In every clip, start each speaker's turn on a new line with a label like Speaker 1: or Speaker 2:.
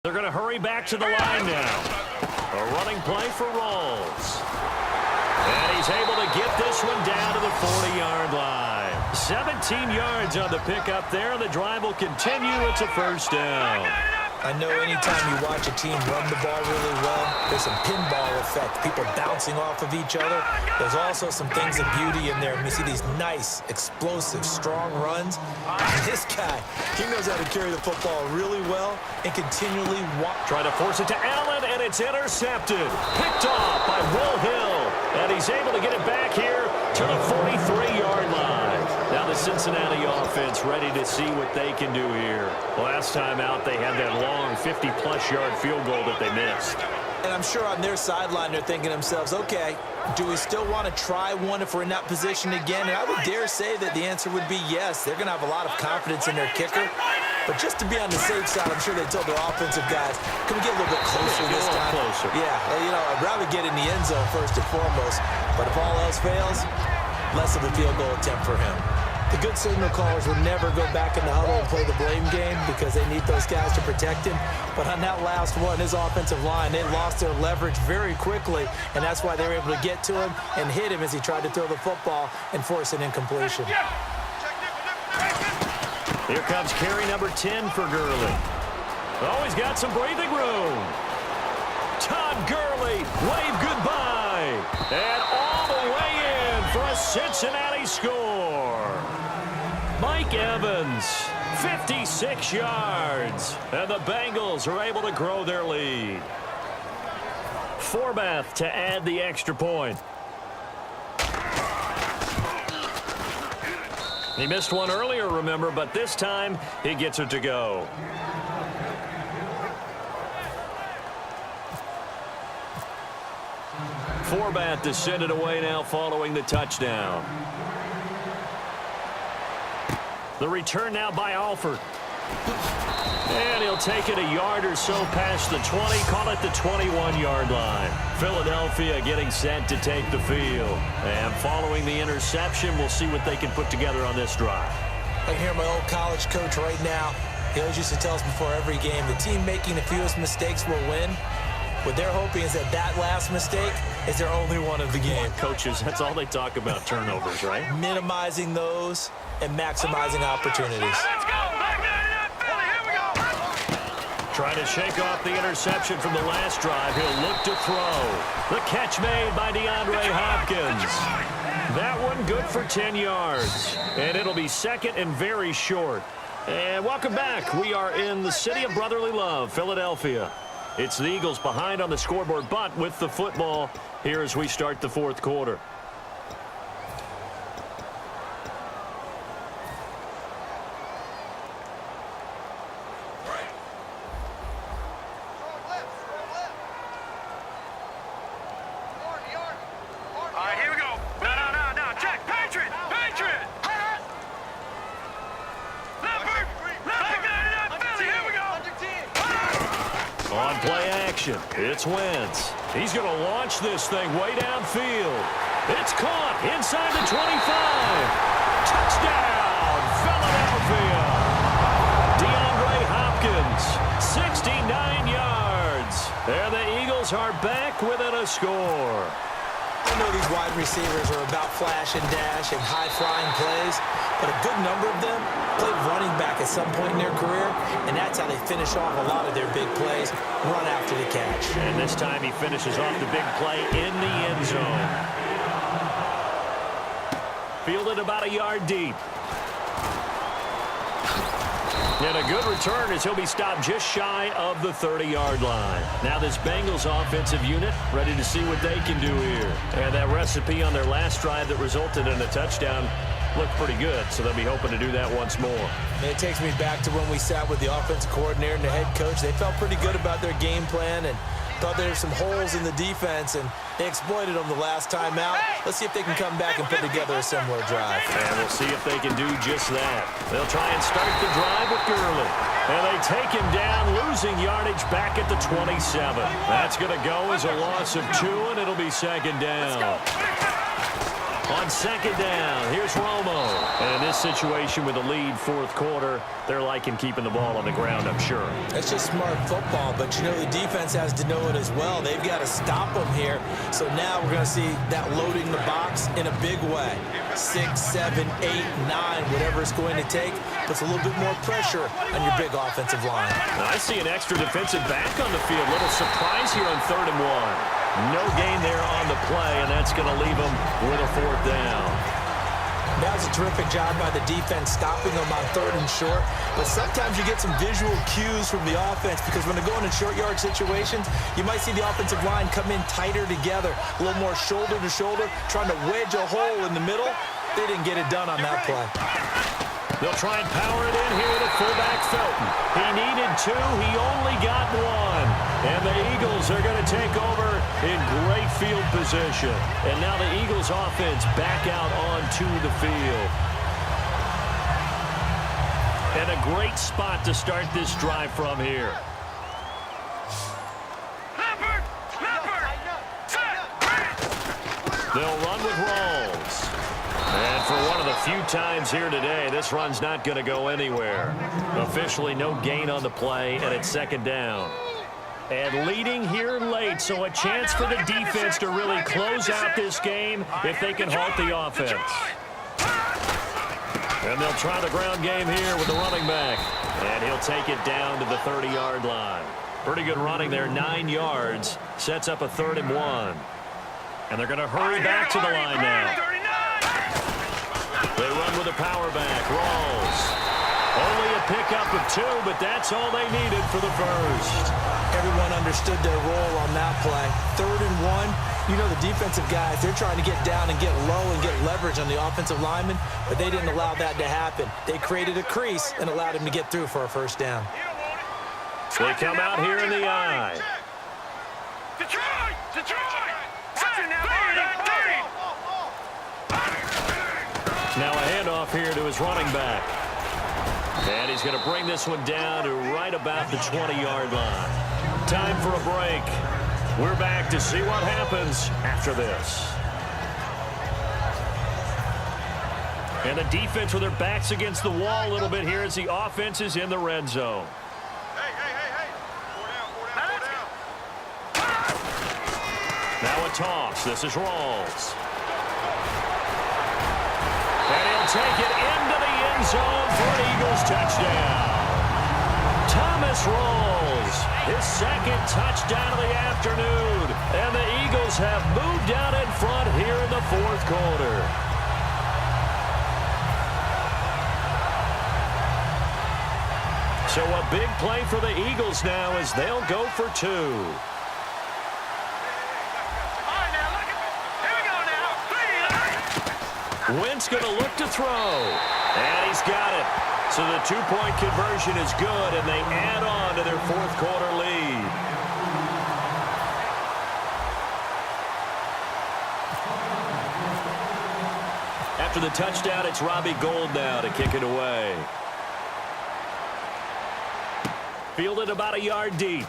Speaker 1: They're going to hurry back to the line now. A running play for Rawls. And he's able to get this one down to the 40-yard line. 17 yards on the pickup there. The drive will continue. It's a first down.
Speaker 2: I know anytime you watch a team run the ball really well, there's some pinball effect, people bouncing off of each other. There's also some things of beauty in there. And you see these nice, explosive, strong runs. And this guy, he knows how to carry the football really well and continually walk.
Speaker 1: Trying to force it to Allen, and it's intercepted. Picked off by Will Hill. And he's able to get it back here to the 43-yard line. Now the Cincinnati offense ready to see what they can do here. Last time out, they had that long 50-plus yard field goal that they missed.
Speaker 2: And I'm sure on their sideline, they're thinking to themselves, okay, do we still want to try one if we're in that position again? And I would dare say that the answer would be yes. They're going to have a lot of confidence in their kicker. But just to be on the safe side, I'm sure they told their offensive guys, can we get a little bit closer this time?
Speaker 1: Closer.
Speaker 2: Yeah, you know, I'd rather get in the end zone first and foremost. But if all else fails, less of a field goal attempt for him. The good signal callers will never go back in the huddle and play the blame game because they need those guys to protect him. But on that last one, his offensive line, they lost their leverage very quickly, and that's why they were able to get to him and hit him as he tried to throw the football and force an incompletion.
Speaker 1: Here comes carry number 10 for Gurley. Oh, he's got some breathing room. Todd Gurley, wave goodbye. And all the way in for a Cincinnati score. Mike Evans, 56 yards. And the Bengals are able to grow their lead. Forbath to add the extra point. He missed one earlier, remember, but this time he gets it to go. Forbath to send it away now following the touchdown. The return now by Alford. And he'll take it a yard or so past the 20, call it the 21-yard line. Philadelphia getting set to take the field. And following the interception, we'll see what they can put together on this drive.
Speaker 2: I hear my old college coach right now. He always used to tell us before every game, the team making the fewest mistakes will win. What they're hoping is that that last mistake is their only one of the game.
Speaker 1: Coaches, that's all they talk about, turnovers, right?
Speaker 2: Minimizing those and maximizing opportunities.
Speaker 3: Let's go! Here we go!
Speaker 1: Trying to shake off the interception from the last drive. He'll look to throw. The catch made by DeAndre Hopkins. That one good for 10 yards. And it'll be second and very short. And welcome back. We are in the city of brotherly love, Philadelphia. It's the Eagles behind on the scoreboard, but with the football here as we start the fourth quarter.
Speaker 3: All right, here we go. No. Check. Patriot. Here we go.
Speaker 1: On play action, it's Wentz. He's going to launch this thing way downfield. It's caught inside the 25. Touchdown, Philadelphia. DeAndre Hopkins, 69 yards. And the Eagles are back within a score.
Speaker 2: I know these wide receivers are about flash and dash and high-flying plays, but a good number of them played running back at some point in their career, and that's how they finish off a lot of their big plays, run after the catch.
Speaker 1: And this time he finishes off the big play in the end zone. Fielded about a yard deep. And a good return as he'll be stopped just shy of the 30-yard line. Now this Bengals offensive unit ready to see what they can do here. And that recipe on their last drive that resulted in a touchdown looked pretty good, so they'll be hoping to do that once more.
Speaker 2: And it takes me back to when we sat with the offensive coordinator and the head coach. They felt pretty good about their game plan and thought there were some holes in the defense, and they exploited them the last time out. Let's see if they can come back and put together a similar drive.
Speaker 1: And we'll see if they can do just that. They'll try and start the drive with Gurley. And they take him down, losing yardage back at the 27. That's going to go as a loss of 2, and it'll be second down. On second down, here's Romo. And in this situation with the lead fourth quarter, they're liking keeping the ball on the ground, I'm sure.
Speaker 2: That's just smart football, but you know the defense has to know it as well. They've got to stop them here. So now we're going to see that loading the box in a big way. 6, 7, 8, 9, whatever it's going to take, puts a little bit more pressure on your big offensive line.
Speaker 1: Now I see an extra defensive back on the field. Little surprise here on 3rd and 1. No gain there on the play, and that's going to leave them with a 4th down.
Speaker 2: That was a terrific job by the defense stopping them on 3rd and short. But sometimes you get some visual cues from the offense because when they're going in short yard situations, you might see the offensive line come in tighter together, a little more shoulder to shoulder, trying to wedge a hole in the middle. They didn't get it done on that play.
Speaker 1: They'll try and power it in here to fullback Felton. He needed 2. He only got 1. And the Eagles are going to take over in great field position. And now the Eagles offense back out onto the field. And a great spot to start this drive from here. They'll run with Rawls. And for one of the few times here today, this run's not going to go anywhere. Officially no gain on the play, and it's 2nd down. And leading here late, so a chance for the defense to really close out this game if they can halt the offense. And they'll try the ground game here with the running back. And he'll take it down to the 30-yard line. Pretty good running there, 9 yards. Sets up a 3rd and 1. And they're going to hurry back to the line now. They run with a power back. Rawls. Only a pickup of 2, but that's all they needed for the first.
Speaker 2: Everyone understood their role on that play. 3rd and 1. You know the defensive guys, they're trying to get down and get low and get leverage on the offensive lineman, but they didn't allow that to happen. They created a crease and allowed him to get through for a 1st down.
Speaker 1: They come out here in the eye.
Speaker 3: Detroit!
Speaker 1: Now a handoff here to his running back. And he's going to bring this one down to right about the 20-yard line. Time for a break. We're back to see what happens after this. And the defense with their backs against the wall a little bit here as the offense is in the red zone.
Speaker 3: Hey. 4 down.
Speaker 1: Now a toss. This is Rawls. And he'll take it into the end zone for an Eagles touchdown. Thomas Rawls, his 2nd touchdown of the afternoon. And the Eagles have moved out in front here in the 4th quarter. So a big play for the Eagles now as they'll go for 2. Wentz going to look to throw. And he's got it. So the 2-point conversion is good, and they add on to their 4th quarter lead. After the touchdown, it's Robbie Gould now to kick it away. Fielded about a yard deep.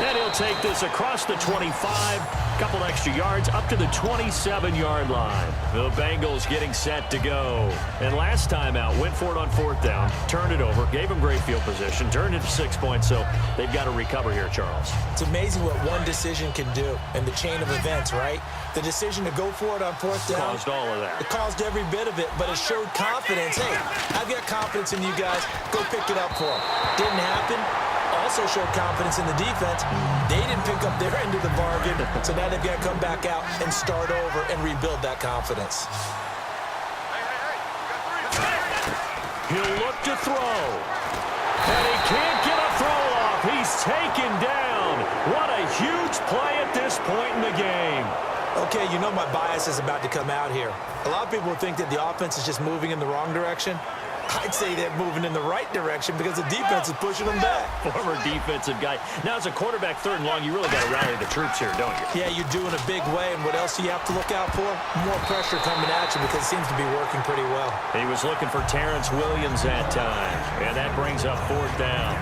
Speaker 1: And he'll take this across the 25. Couple extra yards up to the 27-yard line. The Bengals getting set to go. And last time out, went for it on 4th down, turned it over, gave them great field position, turned it to 6 points, so they've got to recover here, Charles.
Speaker 2: It's amazing what one decision can do in the chain of events, right? The decision to go for it on 4th down.
Speaker 1: Caused all of that.
Speaker 2: It caused every bit of it, but it showed confidence. Hey, I've got confidence in you guys. Go pick it up for them. Didn't happen. Also showed confidence in the defense. They didn't pick up their end of the bargain, so now they've got to come back out and start over and rebuild that confidence.
Speaker 1: He'll look to throw. And he can't get a throw off. He's taken down. What a huge play at this point in the game.
Speaker 2: Okay, you know my bias is about to come out here. A lot of people think that the offense is just moving in the wrong direction. I'd say they're moving in the right direction because the defense is pushing them back.
Speaker 1: Former defensive guy. Now, as a quarterback, 3rd and long, you really got to rally the troops here, don't you?
Speaker 2: Yeah, you do in a big way. And what else do you have to look out for? More pressure coming at you because it seems to be working pretty well.
Speaker 1: He was looking for Terrence Williams that time. And that brings up 4th down.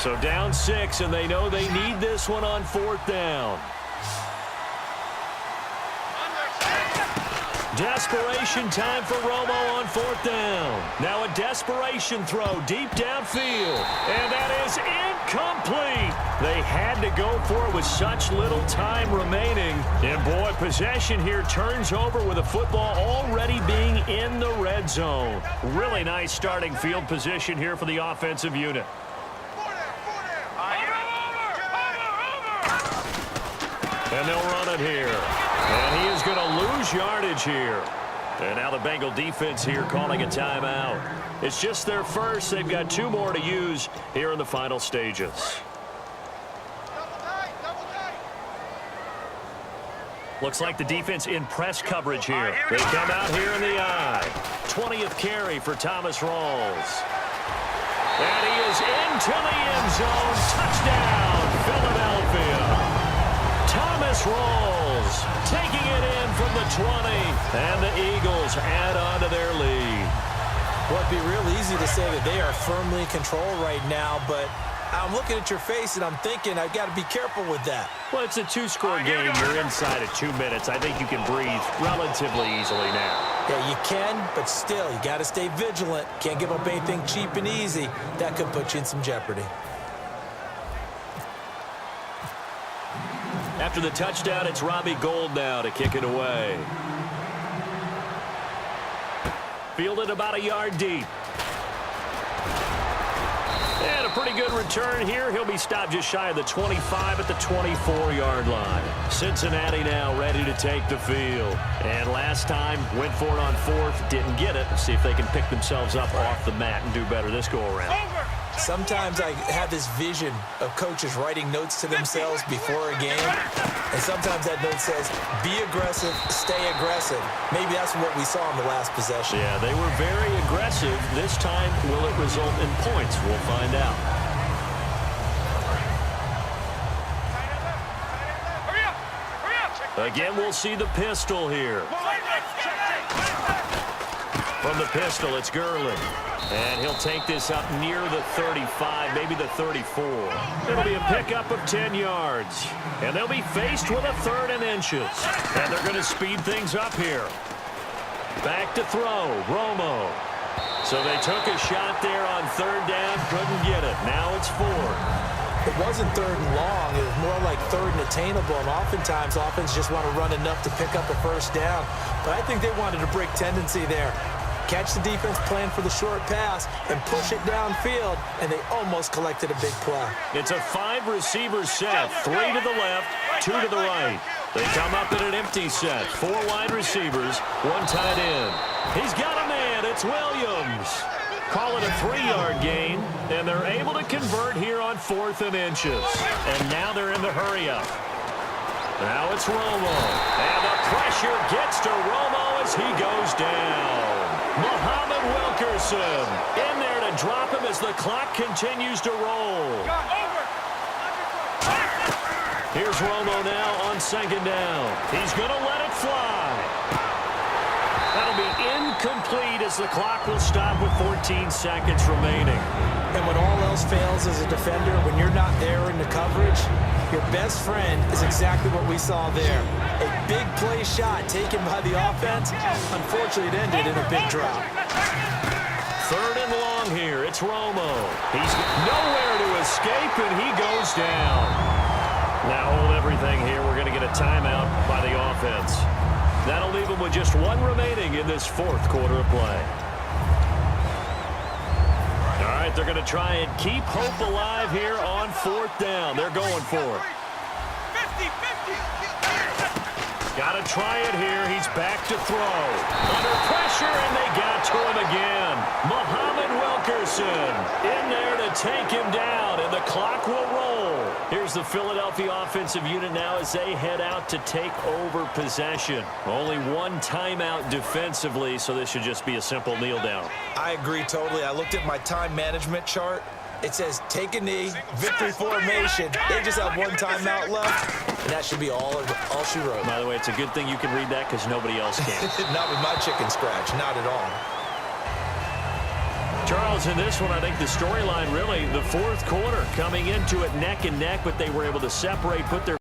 Speaker 1: So down 6, and they know they need this one on 4th down. Desperation time for Romo on 4th down. Now a desperation throw deep downfield. And that is incomplete. They had to go for it with such little time remaining. And boy, possession here turns over with a football already being in the red zone. Really nice starting field position here for the offensive unit. And they'll run it here. And he is going to lose yardage here. And now the Bengal defense here calling a timeout. It's just their first. They've got 2 more to use here in the final stages. Looks like the defense in press coverage here. They come out here in the eye. 20th carry for Thomas Rawls. And he is into the end zone. Touchdown, Philadelphia. Thomas Rawls taking it in from the 20, and the Eagles add on to their lead.
Speaker 2: Well, it'd be real easy to say that they are firmly in control right now, but I'm looking at your face and I'm thinking I've got to be careful with that.
Speaker 1: Well, it's a 2-score game. You're inside of 2 minutes. I think you can breathe relatively easily now.
Speaker 2: Yeah, you can, but still, you got to stay vigilant. Can't give up anything cheap and easy. That could put you in some jeopardy.
Speaker 1: After the touchdown, it's Robbie Gould now to kick it away. Fielded about a yard deep. And a pretty good return here. He'll be stopped just shy of the 25 at the 24-yard line. Cincinnati now ready to take the field. And last time, went for it on 4th, didn't get it. See if they can pick themselves up off the mat and do better this go-around.
Speaker 2: Sometimes I have this vision of coaches writing notes to themselves before a game, and sometimes that note says, be aggressive, stay aggressive. Maybe that's what we saw in the last possession.
Speaker 1: Yeah, they were very aggressive. This time, will it result in points? We'll find out. Again, we'll see the pistol here. From the pistol, it's Gurley. And he'll take this up near the 35, maybe the 34. It'll be a pickup of 10 yards. And they'll be faced with a 3rd and inches. And they're going to speed things up here. Back to throw, Romo. So they took a shot there on 3rd down, couldn't get it. Now it's 4th.
Speaker 2: It wasn't 3rd and long. It was more like 3rd and attainable. And oftentimes, offense just want to run enough to pick up a 1st down. But I think they wanted a break tendency there. Catch the defense plan for the short pass and push it downfield, and they almost collected a big play.
Speaker 1: It's a 5-receiver set, 3 to the left, 2 to the right. They come up in an empty set, 4 wide receivers, 1 tight end. He's got a man, it's Williams. Call it a 3-yard gain, and they're able to convert here on 4th and inches. And now they're in the hurry-up. Now it's Romo, and the pressure gets to Romo as he goes down. Muhammad Wilkerson in there to drop him as the clock continues to roll. Here's Romo now on 2nd down. He's going to let it fly. That'll be incomplete as the clock will stop with 14 seconds remaining.
Speaker 2: And when all else fails as a defender, when you're not there in the coverage, your best friend is exactly what we saw there. A big play shot taken by the offense. Unfortunately, it ended in a big drop.
Speaker 1: 3rd and long here. It's Romo. He's nowhere to escape, and he goes down. Now hold everything here. We're going to get a timeout by the offense. That'll leave them with just 1 remaining in this 4th quarter of play. All right, they're going to try and keep hope alive here on 4th down. They're going for it.
Speaker 3: 50-50.
Speaker 1: Got to try it here. He's back to throw. Under pressure, and they got to him again. Muhammad Wilkerson in there to take him down, and the clock will roll. Here's the Philadelphia offensive unit now as they head out to take over possession. Only 1 timeout defensively, so this should just be a simple kneel down.
Speaker 2: I agree totally. I looked at my time management chart. It says take a knee, victory formation. They just have 1 timeout left, and that should be all she wrote.
Speaker 1: By the way, it's a good thing you can read that because nobody else can.
Speaker 2: Not with my chicken scratch, not at all.
Speaker 1: Charles, in this one, I think the storyline really, the fourth quarter, coming into it neck and neck, but they were able to separate, put their